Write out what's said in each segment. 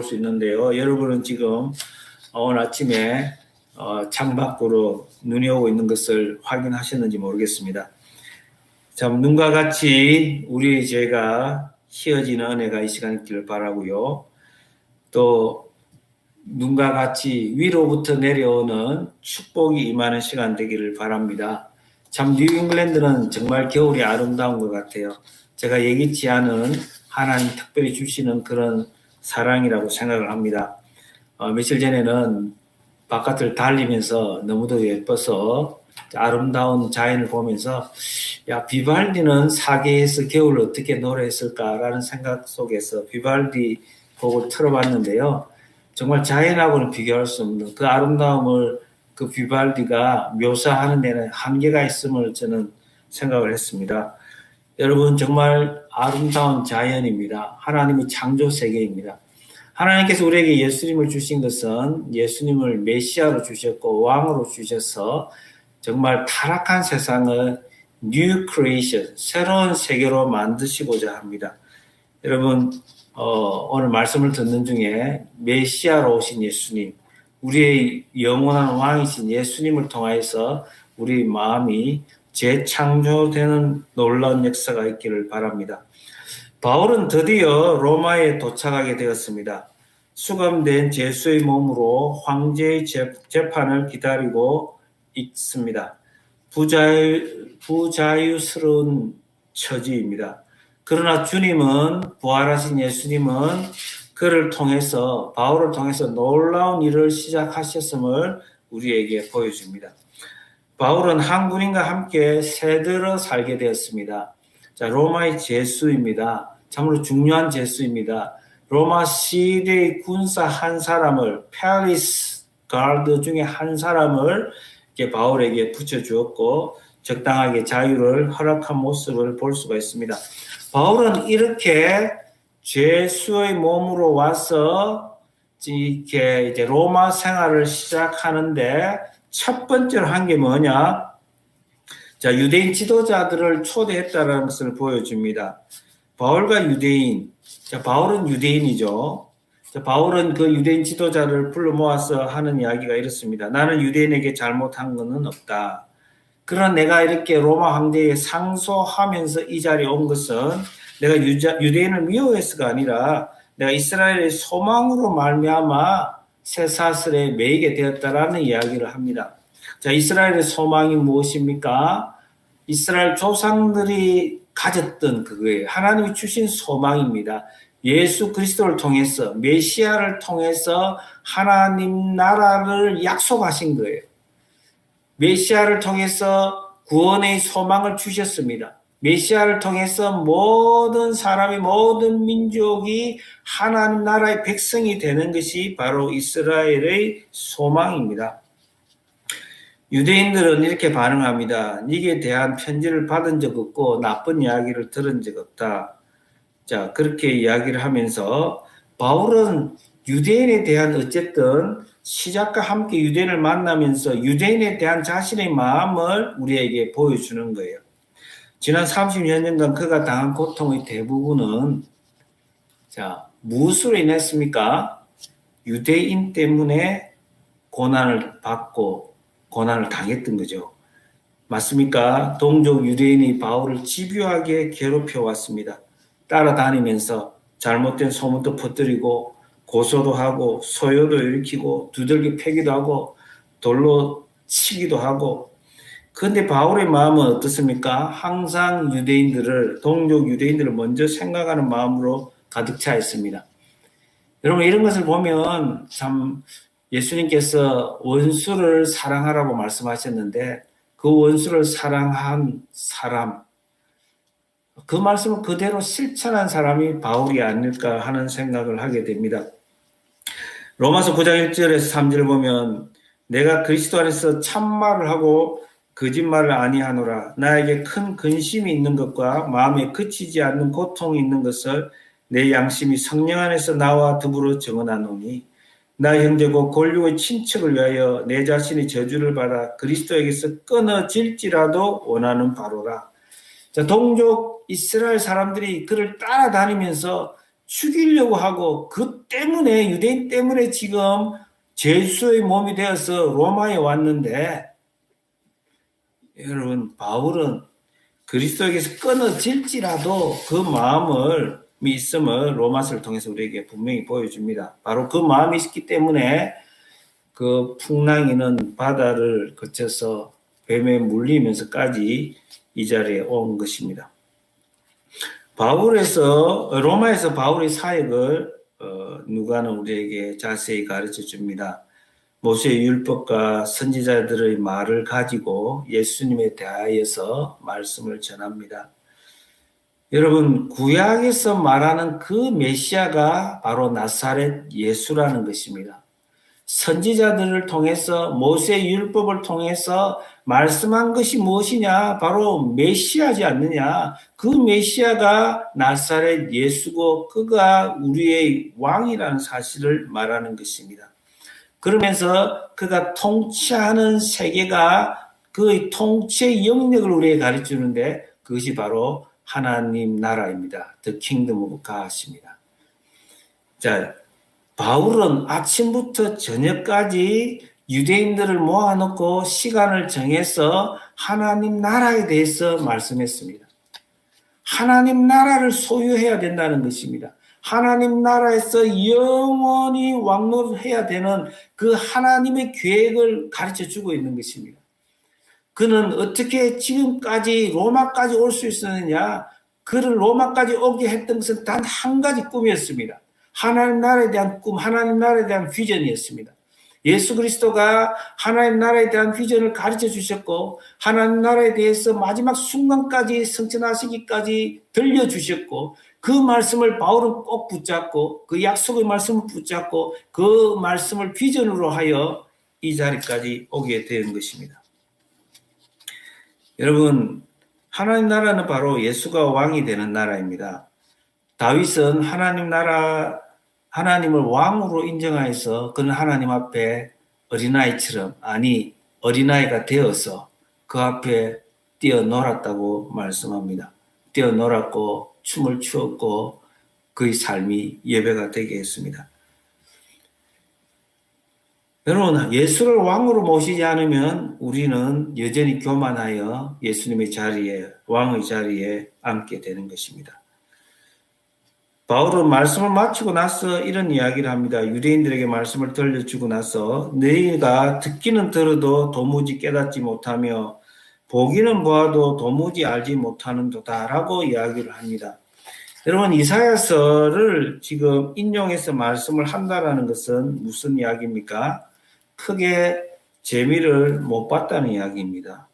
수 있는데요. 여러분은 지금 오늘 아침에 창밖으로 눈이 오고 있는 것을 확인하셨는지 모르겠습니다. 참 눈과 같이 우리 죄가 휘어지는 은혜가 이 시간 있기를 바라고요. 또 눈과 같이 위로부터 내려오는 축복이 임하는 시간 되기를 바랍니다. 참 뉴잉글랜드는 정말 겨울이 아름다운 것 같아요. 제가 예기치 않은 하나님 특별히 주시는 그런 사랑이라고 생각을 합니다. 며칠 전에는 바깥을 달리면서 너무도 예뻐서 아름다운 자연을 보면서 야, 비발디는 사계에서 겨울을 어떻게 노래했을까라는 생각 속에서 비발디 곡을 틀어봤는데요. 정말 자연하고는 비교할 수 없는 그 아름다움을 그 비발디가 묘사하는 데는 한계가 있음을 저는 생각을 했습니다. 여러분 정말 아름다운 자연입니다. 하나님의 창조 세계입니다. 하나님께서 우리에게 예수님을 주신 것은 예수님을 메시아로 주셨고 왕으로 주셔서 정말 타락한 세상을 New Creation, 새로운 세계로 만드시고자 합니다. 여러분 오늘 말씀을 듣는 중에 메시아로 오신 예수님, 우리의 영원한 왕이신 예수님을 통하여서 우리 마음이 재창조되는 놀라운 역사가 있기를 바랍니다. 바울은 드디어 로마에 도착하게 되었습니다. 수감된 죄수의 몸으로 황제의 재판을 기다리고 있습니다. 부자유스러운 처지입니다. 그러나 주님은, 부활하신 예수님은 그를 통해서, 바울을 통해서 놀라운 일을 시작하셨음을 우리에게 보여줍니다. 바울은 한 군인과 함께 새들어 살게 되었습니다. 자, 로마의 죄수입니다. 참으로 중요한 죄수입니다. 로마 시대의 군사 한 사람을, 페리스 가드 중에 한 사람을 이렇게 바울에게 붙여주었고 적당하게 자유를 허락한 모습을 볼 수가 있습니다. 바울은 이렇게 죄수의 몸으로 와서 이렇게 이제 로마 생활을 시작하는데 첫 번째로 한 게 뭐냐? 자, 유대인 지도자들을 초대했다는 것을 보여줍니다. 바울과 유대인, 자, 바울은 유대인이죠. 자, 바울은 그 유대인 지도자를 불러 모아서 하는 이야기가 이렇습니다. 나는 유대인에게 잘못한 것은 없다. 그러나 내가 이렇게 로마 황제에 상소하면서 이 자리에 온 것은 내가 유대인을 미워해서가 아니라 내가 이스라엘의 소망으로 말미암아 쇠사슬에 매이게 되었다라는 이야기를 합니다. 자, 이스라엘의 소망이 무엇입니까? 이스라엘 조상들이 가졌던 그거예요. 하나님이 주신 소망입니다. 예수 그리스도를 통해서, 메시아를 통해서 하나님 나라를 약속하신 거예요. 메시아를 통해서 구원의 소망을 주셨습니다. 메시아를 통해서 모든 사람이, 모든 민족이 하나님 나라의 백성이 되는 것이 바로 이스라엘의 소망입니다. 유대인들은 이렇게 반응합니다. 니에 대한 편지를 받은 적 없고 나쁜 이야기를 들은 적 없다. 자, 그렇게 이야기를 하면서 바울은 유대인에 대한 어쨌든 시작과 함께 유대인을 만나면서 유대인에 대한 자신의 마음을 우리에게 보여주는 거예요. 지난 30여년간 그가 당한 고통의 대부분은 자, 무엇으로 인했습니까? 유대인 때문에 고난을 받고 고난을 당했던 거죠. 맞습니까? 동족 유대인이 바울을 집요하게 괴롭혀 왔습니다. 따라다니면서 잘못된 소문도 퍼뜨리고 고소도 하고 소요도 일으키고 두들겨 패기도 하고 돌로 치기도 하고. 그런데 바울의 마음은 어떻습니까? 항상 유대인들을, 동족 유대인들을 먼저 생각하는 마음으로 가득 차 있습니다. 여러분 이런 것을 보면 참 예수님께서 원수를 사랑하라고 말씀하셨는데 그 원수를 사랑한 사람, 그 말씀을 그대로 실천한 사람이 바울이 아닐까 하는 생각을 하게 됩니다. 로마서 9장 1절에서 3절을 보면 내가 그리스도 안에서 참말을 하고 거짓말을 아니하노라. 나에게 큰 근심이 있는 것과 마음에 그치지 않는 고통이 있는 것을 내 양심이 성령 안에서 나와 더불어 정언하노니 나 형제고 권력의 친척을 위하여 내 자신이 저주를 받아 그리스도에게서 끊어질지라도 원하는 바로라. 자, 동족 이스라엘 사람들이 그를 따라다니면서 죽이려고 하고 그 때문에 유대인 때문에 지금 제수의 몸이 되어서 로마에 왔는데 여러분 바울은 그리스도에게서 끊어질지라도 그 마음을 있음을 로마서를 통해서 우리에게 분명히 보여줍니다. 바로 그 마음이 있기 때문에 그 풍랑이는 바다를 거쳐서 뱀에 물리면서까지 이 자리에 온 것입니다. 로마에서 바울의 사역을 누가는 우리에게 자세히 가르쳐 줍니다. 모세의 율법과 선지자들의 말을 가지고 예수님에 대하여서 말씀을 전합니다. 여러분, 구약에서 말하는 그 메시아가 바로 나사렛 예수라는 것입니다. 선지자들을 통해서 모세의 율법을 통해서 말씀한 것이 무엇이냐? 바로 메시아지 않느냐? 그 메시아가 나사렛 예수고 그가 우리의 왕이라는 사실을 말하는 것입니다. 그러면서 그가 통치하는 세계가 그의 통치의 영역을 우리에게 가르쳐주는데 그것이 바로 하나님 나라입니다. The Kingdom of God입니다. 자, 바울은 아침부터 저녁까지 유대인들을 모아놓고 시간을 정해서 하나님 나라에 대해서 말씀했습니다. 하나님 나라를 소유해야 된다는 것입니다. 하나님 나라에서 영원히 왕노릇해야 되는 그 하나님의 계획을 가르쳐주고 있는 것입니다. 그는 어떻게 지금까지 로마까지 올 수 있었느냐? 그를 로마까지 오게 했던 것은 단 한 가지 꿈이었습니다. 하나님 나라에 대한 꿈, 하나님 나라에 대한 비전이었습니다. 예수 그리스도가 하나님 나라에 대한 비전을 가르쳐 주셨고 하나님 나라에 대해서 마지막 순간까지 성천하시기까지 들려주셨고 그 말씀을 바울은 꼭 붙잡고 그 약속의 말씀을 붙잡고 그 말씀을 비전으로 하여 이 자리까지 오게 된 것입니다. 여러분, 하나님 나라는 바로 예수가 왕이 되는 나라입니다. 다윗은 하나님을 왕으로 인정하여서 그는 하나님 앞에 어린아이처럼, 아니 어린아이가 되어서 그 앞에 뛰어놀았다고 말씀합니다. 뛰어놀았고 춤을 추었고 그의 삶이 예배가 되게 했습니다. 여러분, 예수를 왕으로 모시지 않으면 우리는 여전히 교만하여 예수님의 자리에, 왕의 자리에 앉게 되는 것입니다. 바울은 말씀을 마치고 나서 이런 이야기를 합니다. 유대인들에게 말씀을 들려주고 나서 너희가 듣기는 들어도 도무지 깨닫지 못하며 보기는 보아도 도무지 알지 못하는도다라고 이야기를 합니다. 여러분, 이사야서를 지금 인용해서 말씀을 한다라는 것은 무슨 이야기입니까? 크게 재미를 못 봤다는 이야기입니다.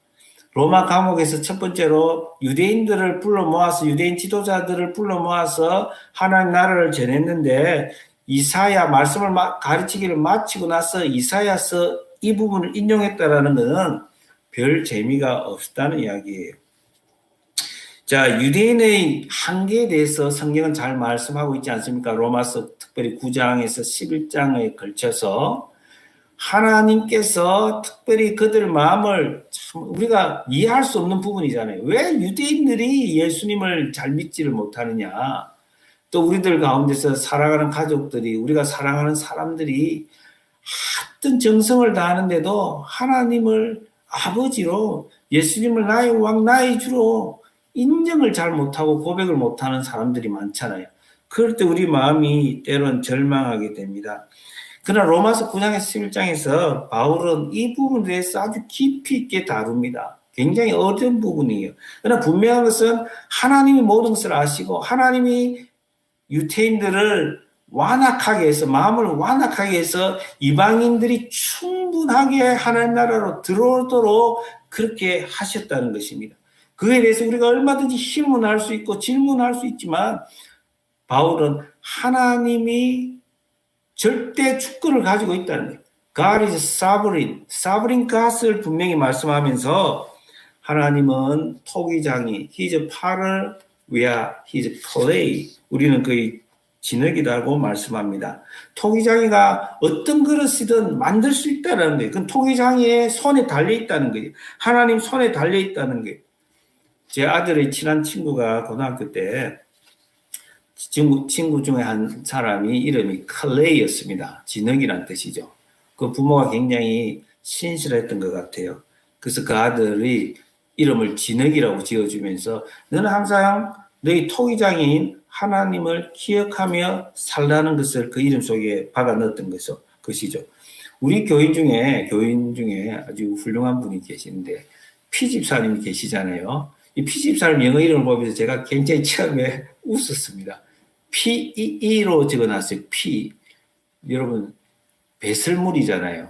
로마 감옥에서 첫 번째로 유대인들을 불러 모아서 유대인 지도자들을 불러 모아서 하나님 나라를 전했는데 이사야 말씀을 가르치기를 마치고 나서 이사야서 이 부분을 인용했다라는 것은 별 재미가 없었다는 이야기예요. 자, 유대인의 한계에 대해서 성경은 잘 말씀하고 있지 않습니까? 로마서 특별히 9장에서 11장에 걸쳐서 하나님께서 특별히 그들 마음을 참 우리가 이해할 수 없는 부분이잖아요. 왜 유대인들이 예수님을 잘 믿지를 못하느냐? 또 우리들 가운데서 살아가는 가족들이, 우리가 사랑하는 사람들이 어떤 정성을 다하는데도 하나님을 아버지로, 예수님을 나의 왕, 나의 주로 인정을 잘 못하고 고백을 못하는 사람들이 많잖아요. 그럴 때 우리 마음이 때론 절망하게 됩니다. 그러나 로마서 9장에서 11장에서 바울은 이 부분에 대해서 아주 깊이 있게 다룹니다. 굉장히 어려운 부분이에요. 그러나 분명한 것은 하나님이 모든 것을 아시고 하나님이 유대인들을 완악하게 해서, 마음을 완악하게 해서 이방인들이 충분하게 하나님 나라로 들어오도록 그렇게 하셨다는 것입니다. 그에 대해서 우리가 얼마든지 힘문할 수 있고 질문할 수 있지만 바울은 하나님이 절대 주권을 가지고 있다는 거예요. God is sovereign. sovereign God을 분명히 말씀하면서 하나님은 토기장이 He's a potter, we are His clay. 우리는 그의 진흙이라고 말씀합니다. 토기장이가 어떤 그릇이든 만들 수 있다는 거예요. 그건 토기장이의 손에 달려있다는 거예요. 하나님 손에 달려있다는 거예요. 제 아들의 친한 친구가 고등학교 때 친구 중에 한 사람이 이름이 클레이였습니다. 진흙이란 뜻이죠. 그 부모가 굉장히 신실했던 것 같아요. 그래서 그 아들이 이름을 진흙이라고 지어주면서 너는 항상 너희 토기장인 하나님을 기억하며 살라는 것을 그 이름 속에 박아 넣었던 것이죠. 우리 교인 중에 아주 훌륭한 분이 계시는데 피집사님이 계시잖아요. 이 피집사님 영어 이름을 보면서 제가 굉장히 처음에 웃었습니다. P-E-E로 적어놨어요. P. 여러분 배설물이잖아요.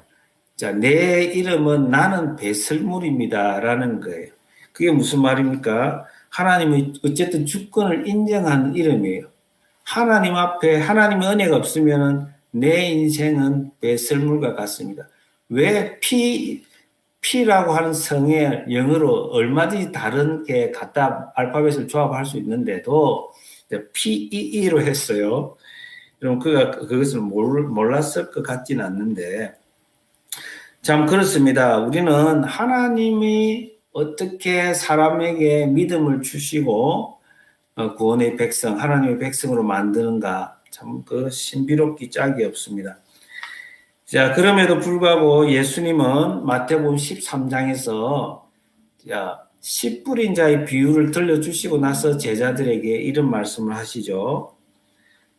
자, 내 이름은 나는 배설물입니다. 라는 거예요. 그게 무슨 말입니까? 하나님의 어쨌든 주권을 인정하는 이름이에요. 하나님 앞에 하나님의 은혜가 없으면 내 인생은 배설물과 같습니다. 왜 P라고 하는 성에 영어로 얼마든지 다른 게 갖다 알파벳을 조합할 수 있는데도 PEE로 했어요. 그럼 그가 그것을 몰랐을 것 같지는 않는데 참 그렇습니다. 우리는 하나님이 어떻게 사람에게 믿음을 주시고 구원의 백성, 하나님의 백성으로 만드는가 참 그 신비롭기 짝이 없습니다. 자, 그럼에도 불구하고 예수님은 마태복음 13장에서 씨 뿌린 자의 비유를 들려주시고 나서 제자들에게 이런 말씀을 하시죠.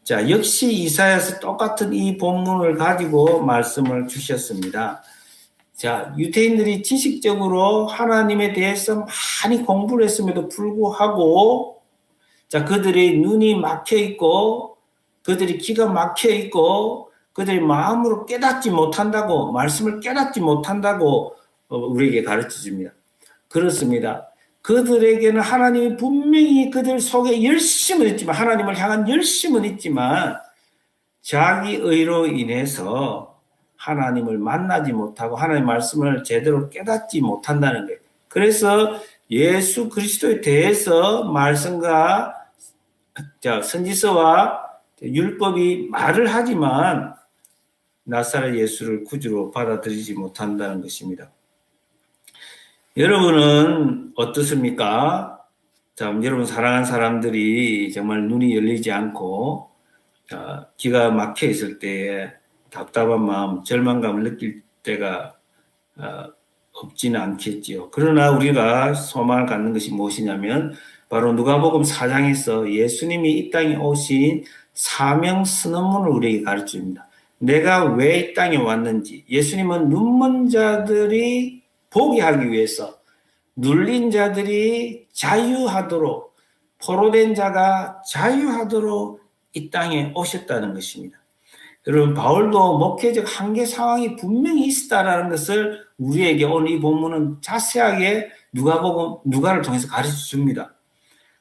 자, 역시 이사야서 똑같은 이 본문을 가지고 말씀을 주셨습니다. 자, 유대인들이 지식적으로 하나님에 대해서 많이 공부를 했음에도 불구하고 자, 그들의 눈이 막혀 있고 그들이 기가 막혀 있고 그들이 마음으로 깨닫지 못한다고 말씀을 깨닫지 못한다고 우리에게 가르쳐 줍니다. 그렇습니다. 그들에게는 하나님이 분명히 그들 속에 열심은 있지만 하나님을 향한 열심은 있지만 자기 의로 인해서 하나님을 만나지 못하고 하나님의 말씀을 제대로 깨닫지 못한다는 거예요. 그래서 예수 그리스도에 대해서 말씀과 선지서와 율법이 말을 하지만 나사렛 예수를 구주로 받아들이지 못한다는 것입니다. 여러분은 어떻습니까? 자, 여러분 사랑하는 사람들이 정말 눈이 열리지 않고 기가 막혀 있을 때에 답답한 마음, 절망감을 느낄 때가 없지는 않겠지요. 그러나 우리가 소망을 갖는 것이 무엇이냐면 바로 누가복음 4장에서 예수님이 이 땅에 오신 사명 선언문을 우리에게 가르쳐줍니다. 내가 왜 이 땅에 왔는지 예수님은 눈먼 자들이 보게 하기 위해서 눌린 자들이 자유하도록 포로된 자가 자유하도록 이 땅에 오셨다는 것입니다. 여러분 바울도 목회적 한계 상황이 분명히 있었다는 것을 우리에게 오늘 이 본문은 자세하게 누가를 통해서 가르쳐 줍니다.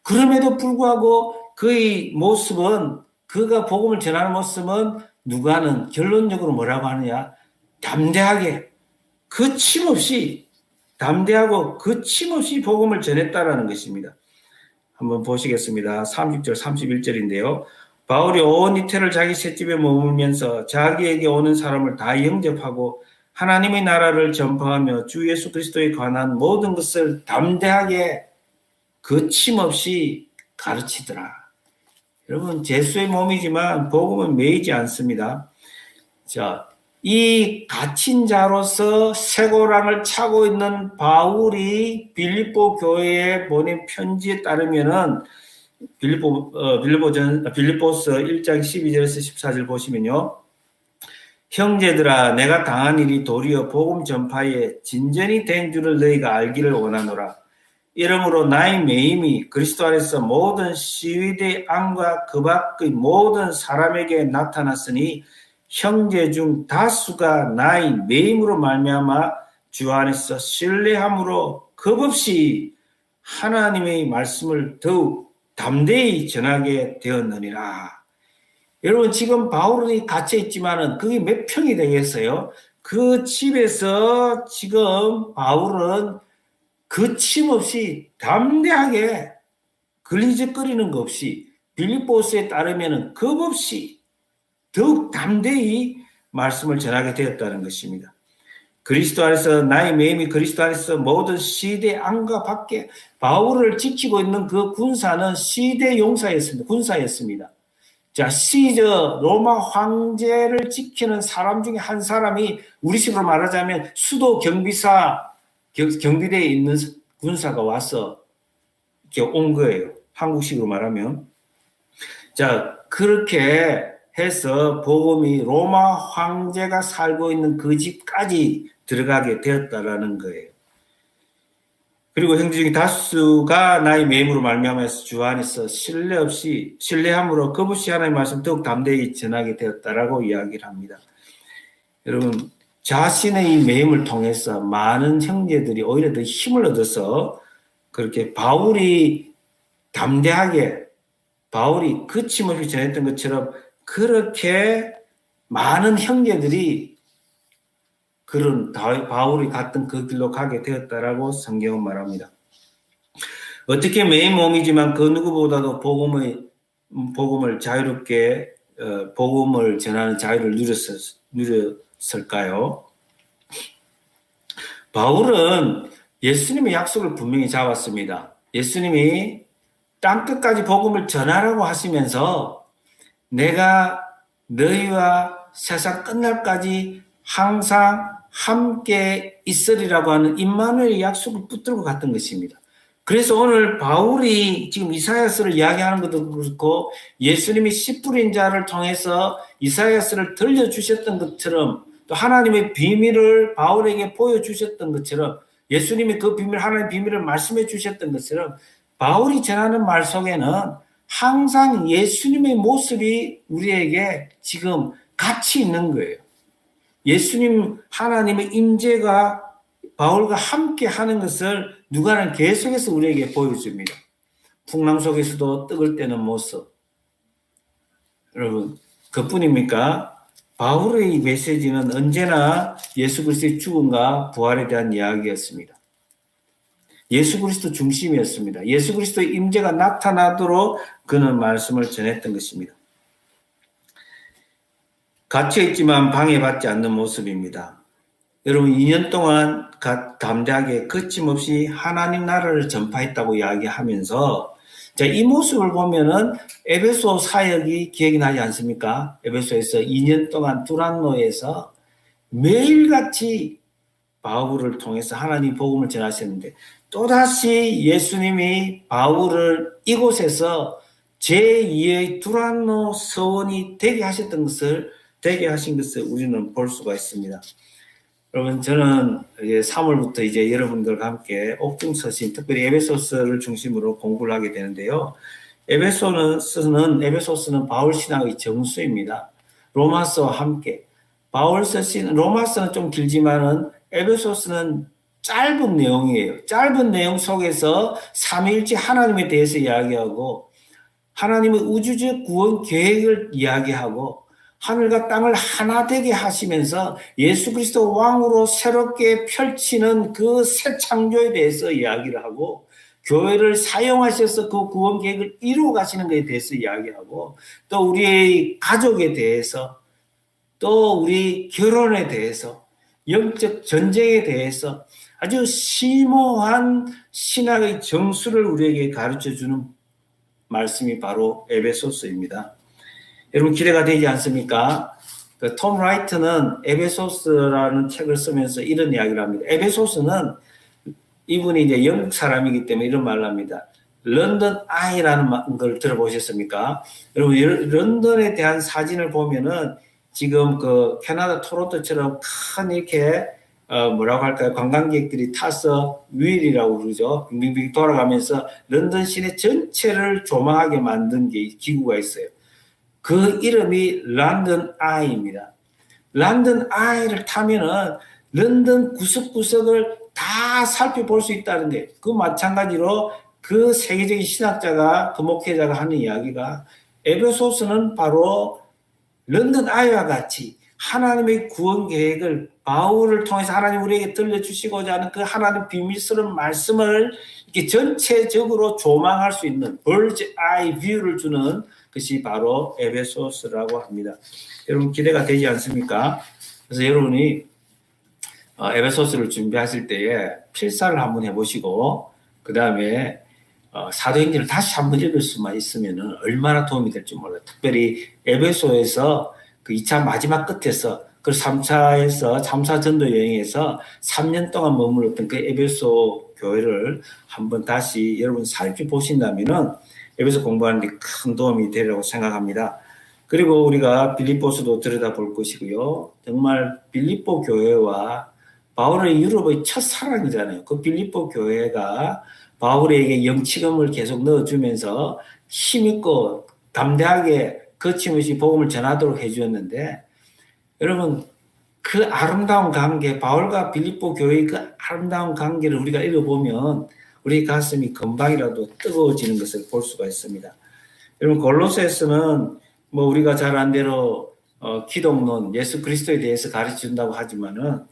그럼에도 불구하고 그의 모습은 그가 복음을 전하는 모습은 누가는 결론적으로 뭐라고 하느냐 담대하게 담대하고 거침없이 복음을 전했다라는 것입니다. 한번 보시겠습니다. 30절 31절인데요. 바울이 온 이태를 자기 셋집에 머물면서 자기에게 오는 사람을 다 영접하고 하나님의 나라를 전파하며 주 예수 그리스도에 관한 모든 것을 담대하게 거침없이 가르치더라. 여러분 제수의 몸이지만 복음은 매이지 않습니다. 자, 이 갇힌 자로서 쇠고랑을 차고 있는 바울이 빌립보 교회에 보낸 편지에 따르면은 빌립보서 1장 12절에서 14절 보시면요. 형제들아 내가 당한 일이 도리어 복음 전파에 진전이 된 줄을 너희가 알기를 원하노라. 이러므로 나의 매임이 그리스도 안에서 모든 시위대 안과 그 밖의 모든 사람에게 나타났으니 형제 중 다수가 나의 매임으로 말미암아 주 안에서 신뢰함으로 겁없이 하나님의 말씀을 더욱 담대히 전하게 되었느니라. 여러분 지금 바울이 갇혀 있지만은 그게 몇 평이 되겠어요? 그 집에서 지금 바울은 거침없이 담대하게 걸리적거리는 것 없이 빌립보서에 따르면 겁없이 더욱 담대히 말씀을 전하게 되었다는 것입니다. 그리스도 안에서 나의 매임이 그리스도 안에서 모든 시대 안과 밖에 바울을 지키고 있는 그 군사는 시대 용사였습니다. 군사였습니다. 자, 시저 로마 황제를 지키는 사람 중에 한 사람이 우리식으로 말하자면 수도 경비대에 있는 군사가 와서 이렇게 온 거예요. 한국식으로 말하면. 자, 그렇게 해서 복음이 로마 황제가 살고 있는 그 집까지 들어가게 되었다라는 거예요. 그리고 형제 중에 다수가 나의 매임으로 말미암아서 주 안에서 신뢰함으로 거부시 하나님의 말씀 더욱 담대히 전하게 되었다라고 이야기를 합니다. 여러분, 자신의 이 매임을 통해서 많은 형제들이 오히려 더 힘을 얻어서 그렇게 바울이 담대하게 바울이 거침없이 전했던 것처럼 그렇게 많은 형제들이 그런 바울이 갔던 그 길로 가게 되었다라고 성경은 말합니다. 어떻게 매인 몸이지만 그 누구보다도 복음을 자유롭게 복음을 전하는 자유를 누렸을까요? 바울은 예수님의 약속을 분명히 잡았습니다. 예수님이 땅끝까지 복음을 전하라고 하시면서 내가 너희와 세상 끝날까지 항상 함께 있으리라고 하는 임마누엘의 약속을 붙들고 갔던 것입니다. 그래서 오늘 바울이 지금 이사야서를 이야기하는 것도 그렇고 예수님이 씨 뿌린 자를 통해서 이사야서를 들려주셨던 것처럼 또 하나님의 비밀을 바울에게 보여주셨던 것처럼 예수님이 그 비밀, 하나님의 비밀을 말씀해 주셨던 것처럼 바울이 전하는 말 속에는 항상 예수님의 모습이 우리에게 지금 같이 있는 거예요. 예수님 하나님의 임재가 바울과 함께 하는 것을 누가는 계속해서 우리에게 보여줍니다. 풍랑 속에서도 떡을 떼는 모습. 여러분, 그뿐입니까? 바울의 메시지는 언제나 예수 그리스도의 죽음과 부활에 대한 이야기였습니다. 예수 그리스도 중심이었습니다. 예수 그리스도의 임재가 나타나도록 그는 말씀을 전했던 것입니다. 갇혀있지만 방해받지 않는 모습입니다. 여러분 2년 동안 담대하게 거침없이 하나님 나라를 전파했다고 이야기하면서 자, 이 모습을 보면은 에베소 사역이 기억이 나지 않습니까? 에베소에서 2년 동안 두란노에서 매일같이 바울을 통해서 하나님 복음을 전하셨는데 또다시 예수님이 바울을 이곳에서 제2의 두란노 서원이 되게 하신 것을 우리는 볼 수가 있습니다. 여러분, 저는 이제 3월부터 이제 여러분들과 함께 옥중서신, 특별히 에베소서를 중심으로 공부를 하게 되는데요. 에베소서는 바울 신학의 정수입니다. 로마서와 함께. 로마서는 좀 길지만은 에베소서는 짧은 내용이에요. 짧은 내용 속에서 삼위일체 하나님에 대해서 이야기하고 하나님의 우주적 구원 계획을 이야기하고 하늘과 땅을 하나 되게 하시면서 예수 그리스도 왕으로 새롭게 펼치는 그 새 창조에 대해서 이야기를 하고 교회를 사용하셔서 그 구원 계획을 이루어 가시는 것에 대해서 이야기하고 또 우리의 가족에 대해서 또 우리 결혼에 대해서 영적 전쟁에 대해서 아주 심오한 신학의 정수를 우리에게 가르쳐주는 말씀이 바로 에베소서입니다. 여러분 기대가 되지 않습니까? 톰 라이트는 에베소서라는 책을 쓰면서 이런 이야기를 합니다. 에베소서는 이분이 이제 영국 사람이기 때문에 이런 말을 합니다. 런던 아이라는 걸 들어보셨습니까? 여러분 런던에 대한 사진을 보면은 지금 그 캐나다 토론토처럼 큰 이렇게 뭐라고 할까요? 관광객들이 타서 휠이라고 그러죠. 빙빙빙 돌아가면서 런던 시내 전체를 조망하게 만든 기구가 있어요. 그 이름이 런던 아이입니다. 런던 아이를 타면은 런던 구석구석을 다 살펴볼 수 있다는 게 그 마찬가지로 그 세계적인 신학자가 그 목회자가 하는 이야기가 에베소서는 바로 런던 아이와 같이 하나님의 구원 계획을 바울을 통해서 하나님 우리에게 들려주시고자 하는 그 하나님 비밀스러운 말씀을 이렇게 전체적으로 조망할 수 있는 bird's eye view를 주는 것이 바로 에베소서라고 합니다. 여러분 기대가 되지 않습니까? 그래서 여러분이 에베소서를 준비하실 때에 필사를 한번 해보시고 그 다음에 사도행전을 다시 한번 읽을 수만 있으면 얼마나 도움이 될지 몰라요. 특별히 에베소에서 그 2차 마지막 끝에서 그 3차에서 3차 전도 여행에서 3년 동안 머물렀던 그 에베소 교회를 한번 다시 여러분 살펴보신다면은 에베소 공부하는 데 큰 도움이 되리라고 생각합니다. 그리고 우리가 빌립보서도 들여다볼 것이고요. 정말 빌립보 교회와 바울의 유럽의 첫사랑이잖아요. 그 빌립보 교회가 바울에게 영치금을 계속 넣어주면서 힘있고 담대하게 거침없이 복음을 전하도록 해주었는데, 여러분 그 아름다운 관계, 바울과 빌립보 교회의 그 아름다운 관계를 우리가 읽어보면 우리 가슴이 금방이라도 뜨거워지는 것을 볼 수가 있습니다. 여러분 골로새서는 뭐 우리가 잘 안 대로 기독론, 예수 그리스도에 대해서 가르쳐준다고 하지만은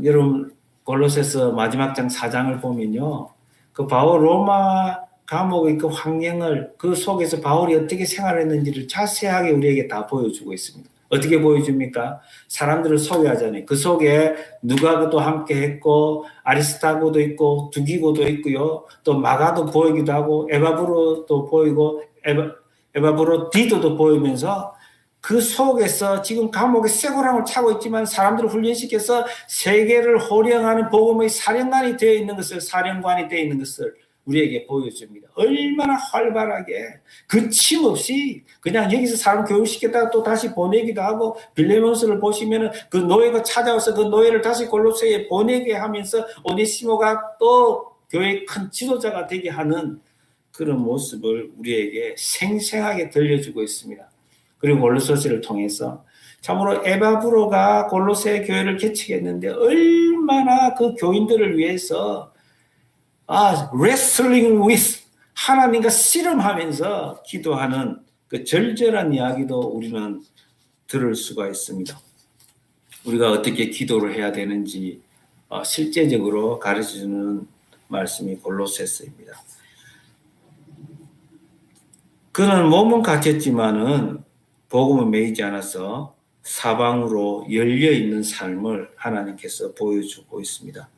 여러분 골로새서 마지막 장 4장을 보면요, 그 바울 로마 감옥의 그 환경을, 그 속에서 바울이 어떻게 생활했는지를 자세하게 우리에게 다 보여주고 있습니다. 어떻게 보여줍니까? 사람들을 소개하잖아요. 그 속에 누가도 함께 했고, 아리스타고도 있고, 두기고도 있고요. 또 마가도 보이기도 하고, 에바브로도 보이고, 에바브로 디도도 보이면서 그 속에서 지금 감옥에 쇠고랑을 차고 있지만 사람들을 훈련시켜서 세계를 호령하는 복음의 사령관이 되어 있는 것을 우리에게 보여줍니다. 얼마나 활발하게 거침없이 그냥 여기서 사람 교육시켰다가 또 다시 보내기도 하고, 빌레몬스를 보시면은 그 노예가 찾아와서 그 노예를 다시 골로새에 보내게 하면서 오네시모가 또 교회의 큰 지도자가 되게 하는 그런 모습을 우리에게 생생하게 들려주고 있습니다. 그리고 골로새서를 통해서 참으로 에바브로가 골로새 교회를 개척했는데 얼마나 그 교인들을 위해서 wrestling with 하나님과 씨름하면서 기도하는 그 절절한 이야기도 우리는 들을 수가 있습니다. 우리가 어떻게 기도를 해야 되는지 실제적으로 가르쳐주는 말씀이 골로새서입니다. 그는 몸은 갇혔지만은 복음은 매이지 않아서 사방으로 열려있는 삶을 하나님께서 보여주고 있습니다.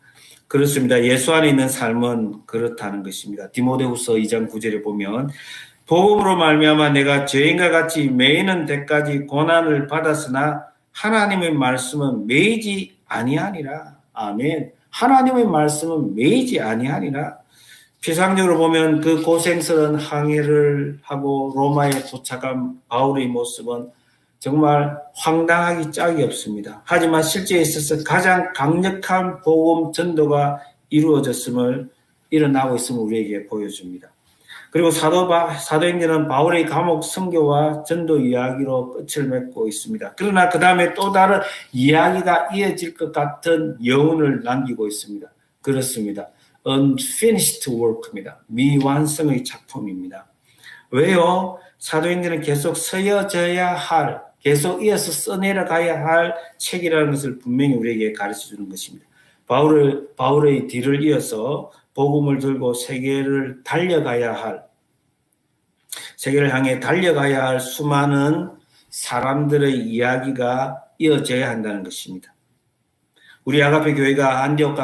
그렇습니다. 예수 안에 있는 삶은 그렇다는 것입니다. 디모데후서 2장 9절에 보면 복음으로 말미암아 내가 죄인과 같이 매이는 데까지 고난을 받았으나 하나님의 말씀은 매이지 아니하니라. 아멘. 하나님의 말씀은 매이지 아니하니라. 피상적으로 보면 그 고생스러운 항해를 하고 로마에 도착한 바울의 모습은 정말 황당하기 짝이 없습니다. 하지만 실제에 있어서 가장 강력한 복음 전도가 일어나고 있음을 우리에게 보여줍니다. 그리고 사도행전은 바울의 감옥 선교와 전도 이야기로 끝을 맺고 있습니다. 그러나 그 다음에 또 다른 이야기가 이어질 것 같은 여운을 남기고 있습니다. 그렇습니다. unfinished work입니다. 미완성의 작품입니다. 왜요? 사도행전은 계속 쓰여져야 할, 계속 이어서 써내려가야 할 책이라는 것을 분명히 우리에게 가르쳐주는 것입니다. 바울의 뒤를 이어서 복음을 들고 세계를 향해 달려가야 할 수많은 사람들의 이야기가 이어져야 한다는 것입니다. 우리 아가페 교회가 안디옥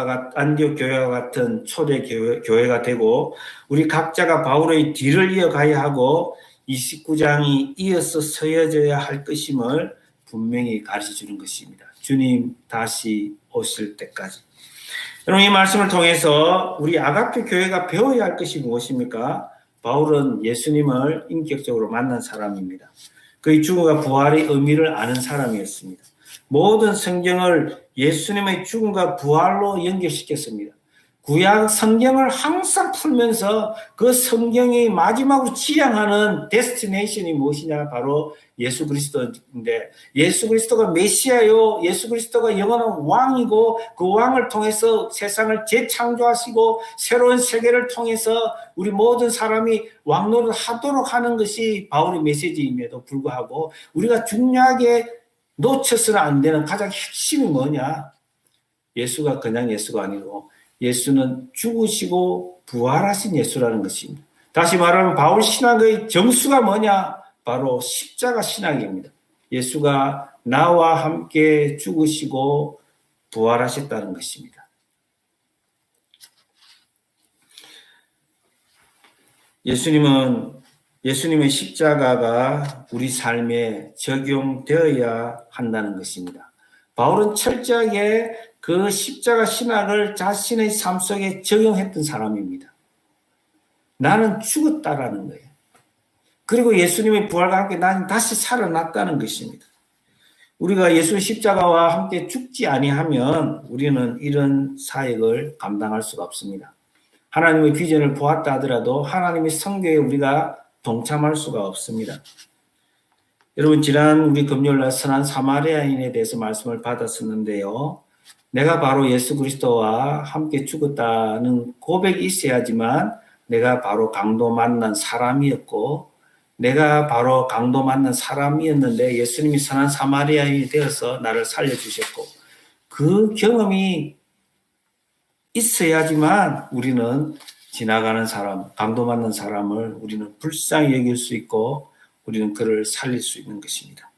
교회와 같은 초대 교회가 되고, 우리 각자가 바울의 뒤를 이어가야 하고 29장이 이어서 서여져야 할 것임을 분명히 가르쳐주는 것입니다. 주님 다시 오실 때까지. 여러분, 이 말씀을 통해서 우리 아가페 교회가 배워야 할 것이 무엇입니까? 바울은 예수님을 인격적으로 만난 사람입니다. 그의 죽음과 부활의 의미를 아는 사람이었습니다. 모든 성경을 예수님의 죽음과 부활로 연결시켰습니다. 구약 성경을 항상 풀면서 그 성경이 마지막으로 지향하는 데스티네이션이 무엇이냐? 바로 예수 그리스도인데, 예수 그리스도가 메시아요, 예수 그리스도가 영원한 왕이고 그 왕을 통해서 세상을 재창조하시고 새로운 세계를 통해서 우리 모든 사람이 왕노릇 하도록 하는 것이 바울의 메시지임에도 불구하고 우리가 중요하게 놓쳐서는 안 되는 가장 핵심이 뭐냐? 예수가 그냥 예수가 아니고 예수는 죽으시고 부활하신 예수라는 것입니다. 다시 말하면 바울 신학의 정수가 뭐냐? 바로 십자가 신학입니다. 예수가 나와 함께 죽으시고 부활하셨다는 것입니다. 예수님의 십자가가 우리 삶에 적용되어야 한다는 것입니다. 바울은 철저하게 그 십자가 신학을 자신의 삶 속에 적용했던 사람입니다. 나는 죽었다라는 거예요. 그리고 예수님의 부활과 함께 나는 다시 살아났다는 것입니다. 우리가 예수 십자가와 함께 죽지 아니하면 우리는 이런 사역을 감당할 수가 없습니다. 하나님의 비전을 보았다 하더라도 하나님의 선교에 우리가 동참할 수가 없습니다. 여러분, 지난 우리 금요일날 선한 사마리아인에 대해서 말씀을 받았었는데요. 내가 바로 예수 그리스도와 함께 죽었다는 고백이 있어야지만 내가 바로 강도 만난 사람이었고, 내가 바로 강도 만난 사람이었는데 예수님이 선한 사마리아인이 되어서 나를 살려주셨고, 그 경험이 있어야지만 우리는 지나가는 사람, 강도 만난 사람을 우리는 불쌍히 여길 수 있고 우리는 그를 살릴 수 있는 것입니다.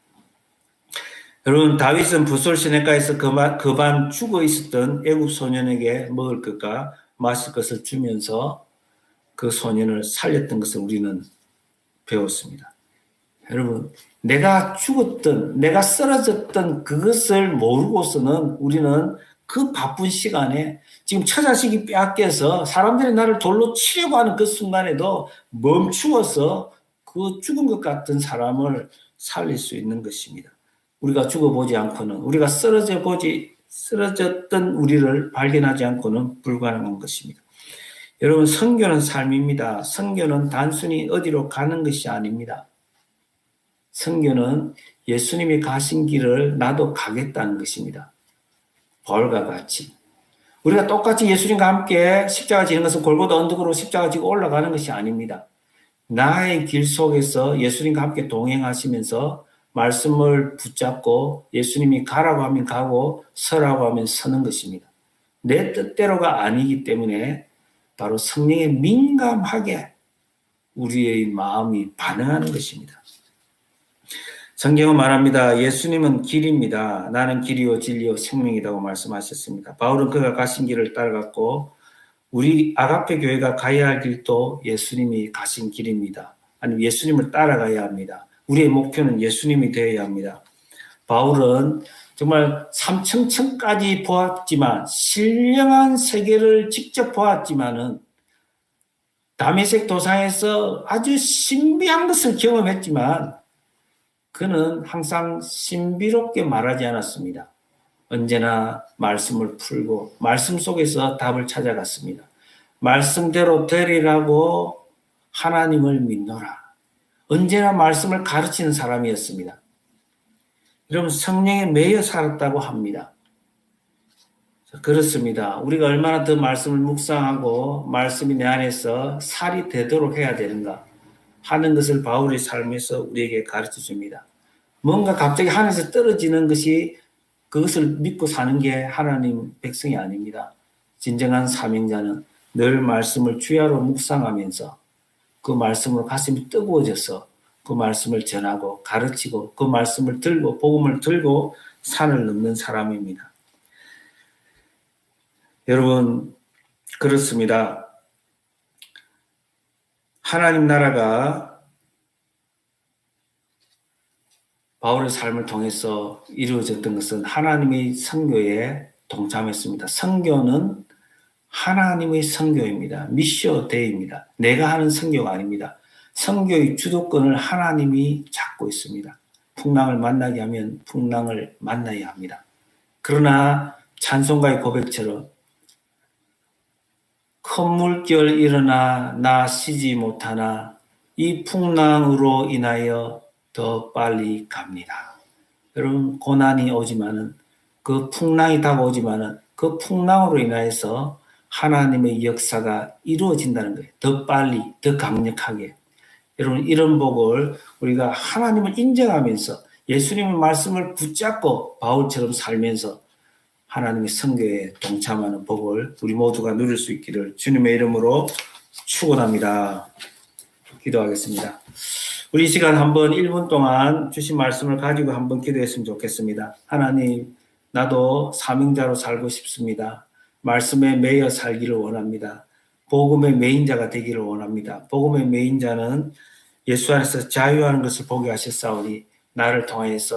여러분, 다윗은 부솔 시내가에서 그반 죽어 있었던 애굽 소년에게 먹을 것과 마실 것을 주면서 그 소년을 살렸던 것을 우리는 배웠습니다. 여러분, 내가 죽었던, 내가 쓰러졌던 그것을 모르고서는 우리는 그 바쁜 시간에 지금 처자식이 빼앗겨서 사람들이 나를 돌로 치려고 하는 그 순간에도 멈추어서 그 죽은 것 같은 사람을 살릴 수 있는 것입니다. 우리가 죽어보지 않고는, 우리가 쓰러졌던 우리를 발견하지 않고는 불가능한 것입니다. 여러분, 선교는 삶입니다. 선교는 단순히 어디로 가는 것이 아닙니다. 선교는 예수님이 가신 길을 나도 가겠다는 것입니다. 바울과 같이. 우리가 똑같이 예수님과 함께 십자가 지는 것은 골고다 언덕으로 십자가 지고 올라가는 것이 아닙니다. 나의 길 속에서 예수님과 함께 동행하시면서 말씀을 붙잡고 예수님이 가라고 하면 가고 서라고 하면 서는 것입니다. 내 뜻대로가 아니기 때문에 바로 성령에 민감하게 우리의 마음이 반응하는 것입니다. 성경은 말합니다. 예수님은 길입니다. 나는 길이요 진리요 생명이라고 말씀하셨습니다. 바울은 그가 가신 길을 따라갔고 우리 아가페 교회가 가야 할 길도 예수님이 가신 길입니다. 아니면 예수님을 따라가야 합니다. 우리의 목표는 예수님이 되어야 합니다. 바울은 정말 삼층천까지 보았지만 신령한 세계를 직접 보았지만은 다메섹 도상에서 아주 신비한 것을 경험했지만 그는 항상 신비롭게 말하지 않았습니다. 언제나 말씀을 풀고 말씀 속에서 답을 찾아갔습니다. 말씀대로 되리라고 하나님을 믿노라. 언제나 말씀을 가르치는 사람이었습니다. 여러분, 성령에 매여 살았다고 합니다. 그렇습니다. 우리가 얼마나 더 말씀을 묵상하고 말씀이 내 안에서 살이 되도록 해야 되는가 하는 것을 바울의 삶에서 우리에게 가르쳐 줍니다. 뭔가 갑자기 하늘에서 떨어지는 것이 그것을 믿고 사는 게 하나님 백성이 아닙니다. 진정한 사명자는 늘 말씀을 주야로 묵상하면서 그 말씀으로 가슴이 뜨거워져서 그 말씀을 전하고 가르치고 그 말씀을 들고 복음을 들고 산을 넘는 사람입니다. 여러분, 그렇습니다. 하나님 나라가 바울의 삶을 통해서 이루어졌던 것은 하나님의 선교에 동참했습니다. 선교는 하나님의 선교입니다. 미시오 데이입니다. 내가 하는 선교가 아닙니다. 선교의 주도권을 하나님이 잡고 있습니다. 풍랑을 만나게 하면 풍랑을 만나야 합니다. 그러나 찬송가의 고백처럼 큰 물결 일어나 나 쉬지 못하나 이 풍랑으로 인하여 더 빨리 갑니다. 여러분, 고난이 오지만은 그 풍랑이 다가오지만은 그 풍랑으로 인하여서 하나님의 역사가 이루어진다는 거예요. 더 빨리, 더 강력하게. 여러분, 이런 복을 우리가 하나님을 인정하면서 예수님의 말씀을 붙잡고 바울처럼 살면서 하나님의 선교에 동참하는 복을 우리 모두가 누릴 수 있기를 주님의 이름으로 축원합니다. 기도하겠습니다. 우리 시간 한번 1분 동안 주신 말씀을 가지고 한번 기도했으면 좋겠습니다. 하나님, 나도 사명자로 살고 싶습니다. 말씀에 매여 살기를 원합니다. 복음의 메인자가 되기를 원합니다. 복음의 메인자는 예수 안에서 자유하는 것을 보게 하셨사오니 나를 통하여서